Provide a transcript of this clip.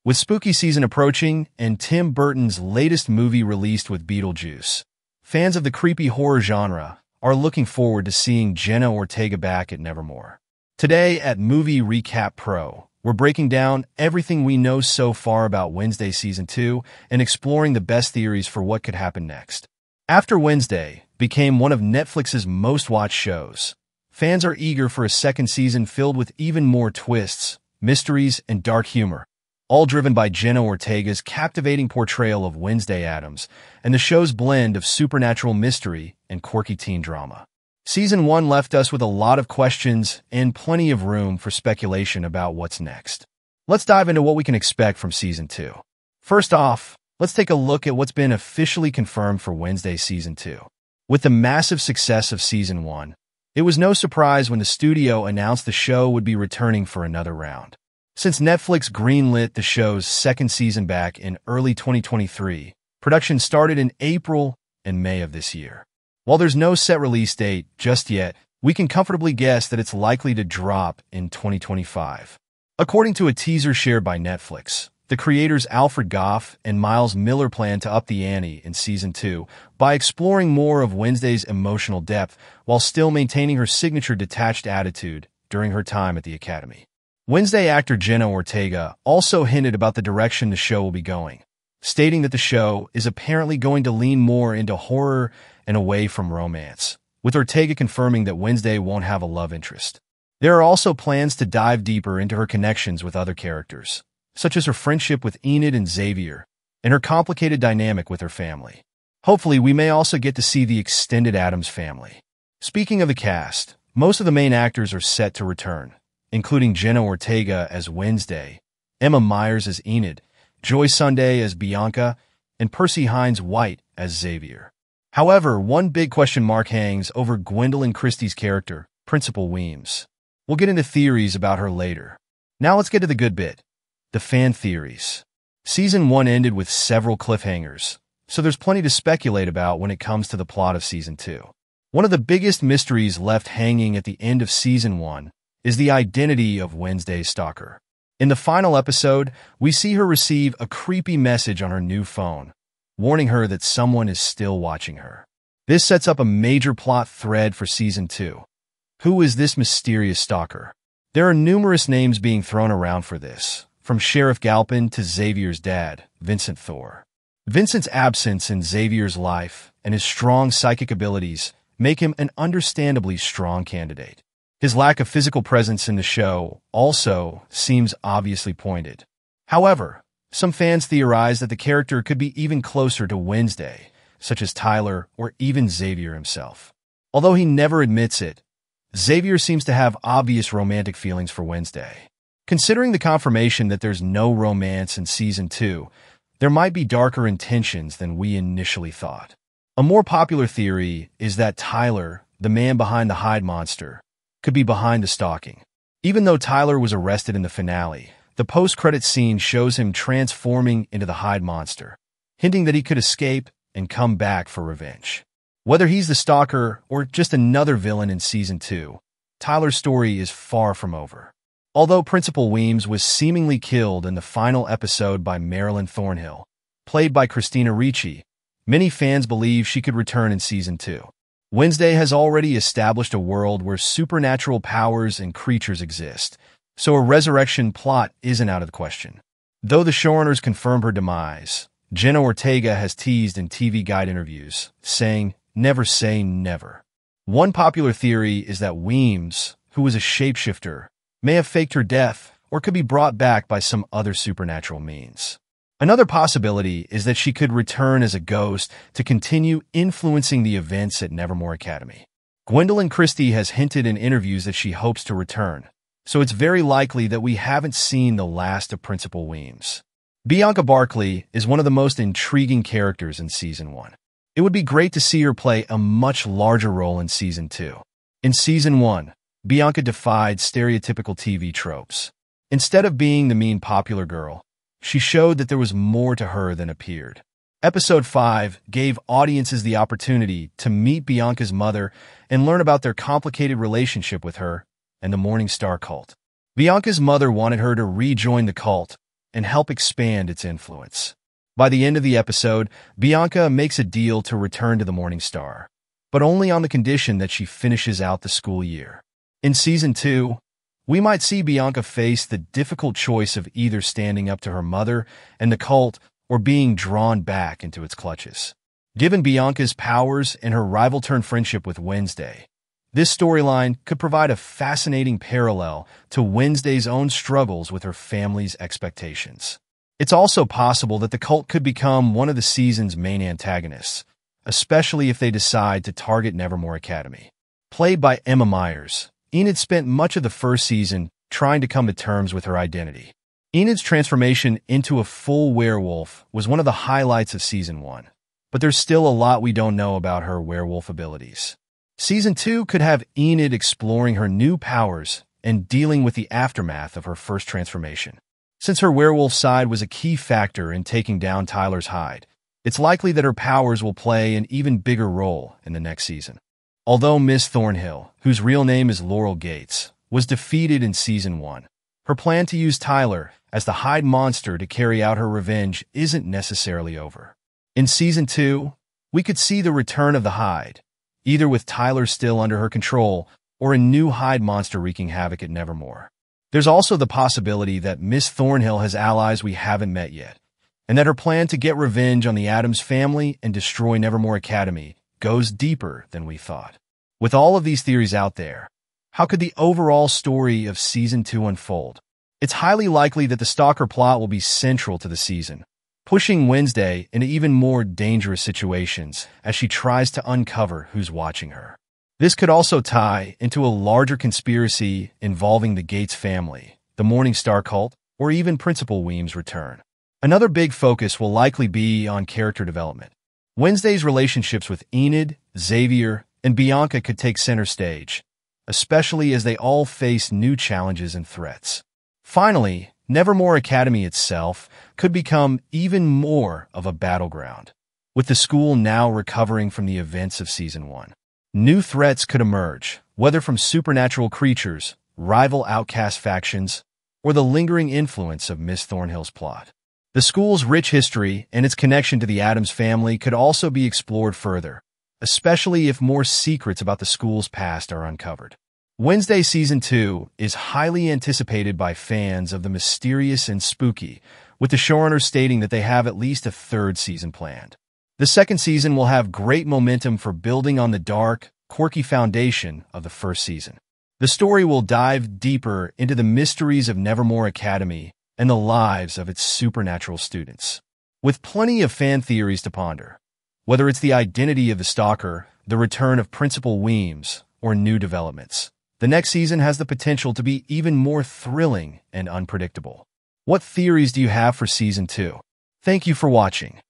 With spooky season approaching and Tim Burton's latest movie released with Beetlejuice, fans of the creepy horror genre are looking forward to seeing Jenna Ortega back at Nevermore. Today at Movie Recap Pro, we're breaking down everything we know so far about Wednesday Season 2 and exploring the best theories for what could happen next. After Wednesday became one of Netflix's most-watched shows, fans are eager for a second season filled with even more twists, mysteries, and dark humor, all driven by Jenna Ortega's captivating portrayal of Wednesday Addams and the show's blend of supernatural mystery and quirky teen drama. Season 1 left us with a lot of questions and plenty of room for speculation about what's next. Let's dive into what we can expect from Season 2. First off, let's take a look at what's been officially confirmed for Wednesday Season 2. With the massive success of Season 1, it was no surprise when the studio announced the show would be returning for another round. Since Netflix greenlit the show's second season back in early 2023, production started in April and May of this year. While there's no set release date just yet, we can comfortably guess that it's likely to drop in 2025. According to a teaser shared by Netflix, the creators Alfred Goff and Miles Miller plan to up the ante in Season 2 by exploring more of Wednesday's emotional depth while still maintaining her signature detached attitude during her time at the Academy. Wednesday actor Jenna Ortega also hinted about the direction the show will be going, stating that the show is apparently going to lean more into horror and away from romance, with Ortega confirming that Wednesday won't have a love interest. There are also plans to dive deeper into her connections with other characters, such as her friendship with Enid and Xavier, and her complicated dynamic with her family. Hopefully, we may also get to see the extended Addams family. Speaking of the cast, most of the main actors are set to return, including Jenna Ortega as Wednesday, Emma Myers as Enid, Joy Sunday as Bianca, and Percy Hines-White as Xavier. However, one big question mark hangs over Gwendolyn Christie's character, Principal Weems. We'll get into theories about her later. Now let's get to the good bit, the fan theories. Season 1 ended with several cliffhangers, so there's plenty to speculate about when it comes to the plot of Season 2. One of the biggest mysteries left hanging at the end of Season 1 is the identity of Wednesday's stalker. In the final episode, we see her receive a creepy message on her new phone, warning her that someone is still watching her. This sets up a major plot thread for Season 2. Who is this mysterious stalker? There are numerous names being thrown around for this, from Sheriff Galpin to Xavier's dad, Vincent Thor. Vincent's absence in Xavier's life and his strong psychic abilities make him an understandably strong candidate. His lack of physical presence in the show also seems obviously pointed. However, some fans theorize that the character could be even closer to Wednesday, such as Tyler or even Xavier himself. Although he never admits it, Xavier seems to have obvious romantic feelings for Wednesday. Considering the confirmation that there's no romance in Season 2, there might be darker intentions than we initially thought. A more popular theory is that Tyler, the man behind the Hyde monster, could be behind the stalking. Even though Tyler was arrested in the finale, the post-credits scene shows him transforming into the Hyde monster, hinting that he could escape and come back for revenge. Whether he's the stalker or just another villain in Season 2, Tyler's story is far from over. Although Principal Weems was seemingly killed in the final episode by Marilyn Thornhill, played by Christina Ricci, many fans believe she could return in Season 2. Wednesday has already established a world where supernatural powers and creatures exist, so a resurrection plot isn't out of the question. Though the showrunners confirmed her demise, Jenna Ortega has teased in TV Guide interviews, saying, "Never say never." One popular theory is that Weems, who was a shapeshifter, may have faked her death or could be brought back by some other supernatural means. Another possibility is that she could return as a ghost to continue influencing the events at Nevermore Academy. Gwendolyn Christie has hinted in interviews that she hopes to return, so it's very likely that we haven't seen the last of Principal Weems. Bianca Barkley is one of the most intriguing characters in Season 1. It would be great to see her play a much larger role in Season 2. In Season 1, Bianca defied stereotypical TV tropes. Instead of being the mean popular girl, she showed that there was more to her than appeared. Episode 5 gave audiences the opportunity to meet Bianca's mother and learn about their complicated relationship with her and the Morning Star cult. Bianca's mother wanted her to rejoin the cult, and help expand its influence. By the end of the episode, Bianca makes a deal to return to the Morning Star, but only on the condition that she finishes out the school year. In Season 2, we might see Bianca face the difficult choice of either standing up to her mother and the cult or being drawn back into its clutches. Given Bianca's powers and her rival-turn friendship with Wednesday, this storyline could provide a fascinating parallel to Wednesday's own struggles with her family's expectations. It's also possible that the cult could become one of the season's main antagonists, especially if they decide to target Nevermore Academy. Played by Emma Myers, Enid spent much of the first season trying to come to terms with her identity. Enid's transformation into a full werewolf was one of the highlights of Season 1, but there's still a lot we don't know about her werewolf abilities. Season 2 could have Enid exploring her new powers and dealing with the aftermath of her first transformation. Since her werewolf side was a key factor in taking down Tyler's hide, it's likely that her powers will play an even bigger role in the next season. Although Miss Thornhill, whose real name is Laurel Gates, was defeated in Season 1, her plan to use Tyler as the hide monster to carry out her revenge isn't necessarily over. In Season 2, we could see the return of the hide, either with Tyler still under her control or a new hide monster wreaking havoc at Nevermore. There's also the possibility that Miss Thornhill has allies we haven't met yet, and that her plan to get revenge on the Addams family and destroy Nevermore Academy goes deeper than we thought. With all of these theories out there, how could the overall story of Season 2 unfold? It's highly likely that the Stalker plot will be central to the season, pushing Wednesday into even more dangerous situations as she tries to uncover who's watching her. This could also tie into a larger conspiracy involving the Gates family, the Morning Star cult, or even Principal Weem's return. Another big focus will likely be on character development. Wednesday's relationships with Enid, Xavier, and Bianca could take center stage, especially as they all face new challenges and threats. Finally, Nevermore Academy itself could become even more of a battleground, with the school now recovering from the events of Season 1. New threats could emerge, whether from supernatural creatures, rival outcast factions, or the lingering influence of Miss Thornhill's plot. The school's rich history and its connection to the Addams family could also be explored further, especially if more secrets about the school's past are uncovered. Wednesday Season 2 is highly anticipated by fans of the mysterious and spooky, with the showrunners stating that they have at least a third season planned. The second season will have great momentum for building on the dark, quirky foundation of the first season. The story will dive deeper into the mysteries of Nevermore Academy and the lives of its supernatural students, with plenty of fan theories to ponder. Whether it's the identity of the Stalker, the return of Principal Weems, or new developments, the next season has the potential to be even more thrilling and unpredictable. What theories do you have for Season 2? Thank you for watching.